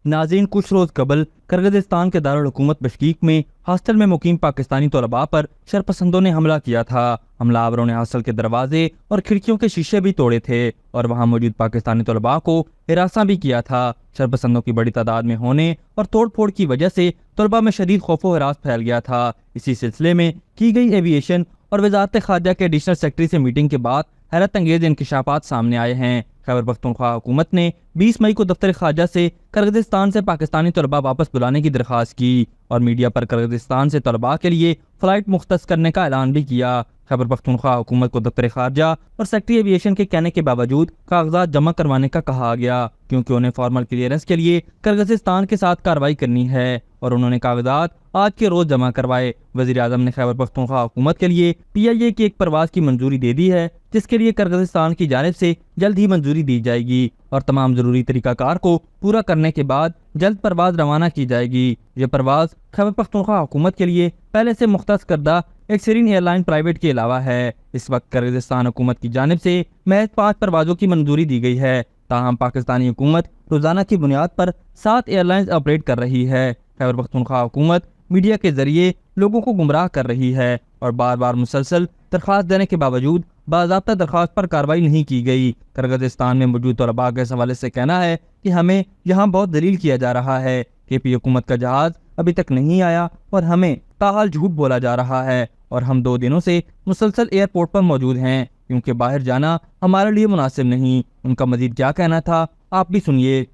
नाज़रीन, कुछ रोज कबल किर्गिज़स्तान के दारुल हुकूमत बिश्केक में हॉस्टल में मुकीम पाकिस्तानी तलबा पर शरपसंदों ने हमला किया था। हमलावरों ने हॉस्टल के दरवाजे और खिड़कियों के शीशे भी तोड़े थे और वहां मौजूद पाकिस्तानी तलबा को हिरासा भी किया था। शरपसंदों की बड़ी तादाद में होने और तोड़ फोड़ की वजह से तलबा में शदीद खौफो हिरास फैल गया था। इसी सिलसिले में की गई एविएशन और वजारत खारजा के एडिशनल सेक्रेटरी से मीटिंग के बाद हैरत अंगेज इंकशाफात सामने आए हैं। खैबर पख्तूनख्वा हुकूमत ने 20 मई को दफ्तर खारजा से किर्गिज़स्तान से पाकिस्तानी तलबा वापस बुलाने की दरख्वास्त की और मीडिया पर किर्गिज़स्तान से तलबा के लिए फ़्लाइट मुख्तस करने का ऐलान भी किया। खैबर पख्तूनख्वा हुकूमत को दफ्तर खारजा और सेक्रेटरी एविएशन के कहने के बावजूद कागजात जमा करवाने का कहा गया, क्योंकि उन्हें फॉर्मल क्लियरेंस के लिए किर्गिज़स्तान के साथ कार्रवाई करनी है और उन्होंने कागजात आज के रोज जमा करवाए। वज़ीर आज़म ने खैबर पख्तूनख्वा हुकूमत के लिए PIA की एक परवाज की मंजूरी दे दी है, जिसके लिए किर्गिज़स्तान की जानिब से जल्द ही मंजूरी दी जाएगी और तमाम जरूरी तरीकाकार को पूरा करने के बाद जल्द परवाज रवाना की जाएगी। ये परवाज खैबर पख्तूनख्वा हुकूमत के लिए पहले से मुख्तस करदा एक्सरीन एयरलाइन प्राइवेट के अलावा है। इस वक्त किर्गिज़स्तान हुकूमत की जानिब से महज 5 परवाजों की मंजूरी दी गई है। ताहम पाकिस्तानी हुकूमत रोजाना की बुनियाद पर 7 एयरलाइंस ऑपरेट कर रही है। खैबर पख्तूनख्वा हुकूमत मीडिया के जरिए लोगों को गुमराह कर रही है और बार बार मुसलसल दरख्वास्त देने के बावजूद बाज़ाब्ता दरख्वास्त पर कार्रवाई नहीं की गई। किर्गिज़स्तान में मौजूद तलबा के हवाले से कहना है कि हमें यहाँ बहुत दलील किया जा रहा है कि KP हुकूमत का जहाज अभी तक नहीं आया और हमें ताहाल झूठ बोला जा रहा है और हम 2 दिनों से मुसलसल एयरपोर्ट पर मौजूद हैं, क्योंकि बाहर जाना हमारे लिए मुनासिब नहीं। उनका मजीद क्या कहना था, आप भी सुनिए।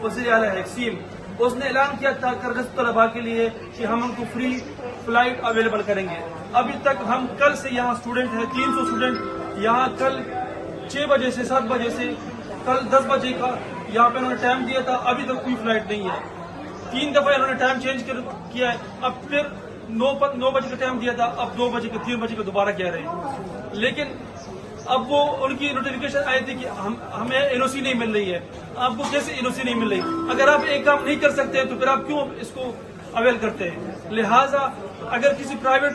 वज़ीर आला हकीम उसने ऐलान किया था किर्गिज़ तलबा के लिए कि हम उनको फ्री फ्लाइट अवेलेबल करेंगे। अभी तक हम कल से यहाँ स्टूडेंट हैं, 300 स्टूडेंट यहाँ कल 6 बजे से 7 बजे से कल 10 बजे का यहाँ पे उन्होंने टाइम दिया था, अभी तक कोई फ्लाइट नहीं है। 3 दफा इन्होंने टाइम चेंज किया है, अब फिर 9 बजे का टाइम दिया था, अब 2 बजे का 3 बजे का दोबारा कह रहे हैं। लेकिन अब वो उनकी नोटिफिकेशन आई थी कि हमें NOC नहीं मिल रही है। आपको कैसे NOC नहीं मिल रही? अगर आप एक काम नहीं कर सकते तो फिर आप क्यों इसको अवेल करते हैं? लिहाजा अगर किसी प्राइवेट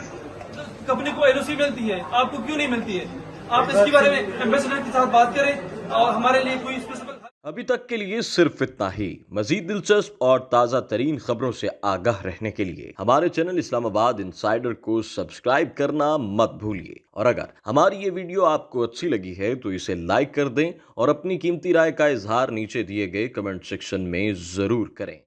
कंपनी को NOC मिलती है, आपको क्यों नहीं मिलती है? आप इसके बारे में एम्बेसडर के साथ बात करें और हमारे लिए कोई स्पेसिफिक। अभी तक के लिए सिर्फ इतना ही। मजीद दिलचस्प और ताज़ा तरीन खबरों से आगाह रहने के लिए हमारे चैनल इस्लामाबाद इंसाइडर को सब्सक्राइब करना मत भूलिए। और अगर हमारी ये वीडियो आपको अच्छी लगी है तो इसे लाइक कर दें और अपनी कीमती राय का इजहार नीचे दिए गए कमेंट सेक्शन में जरूर करें।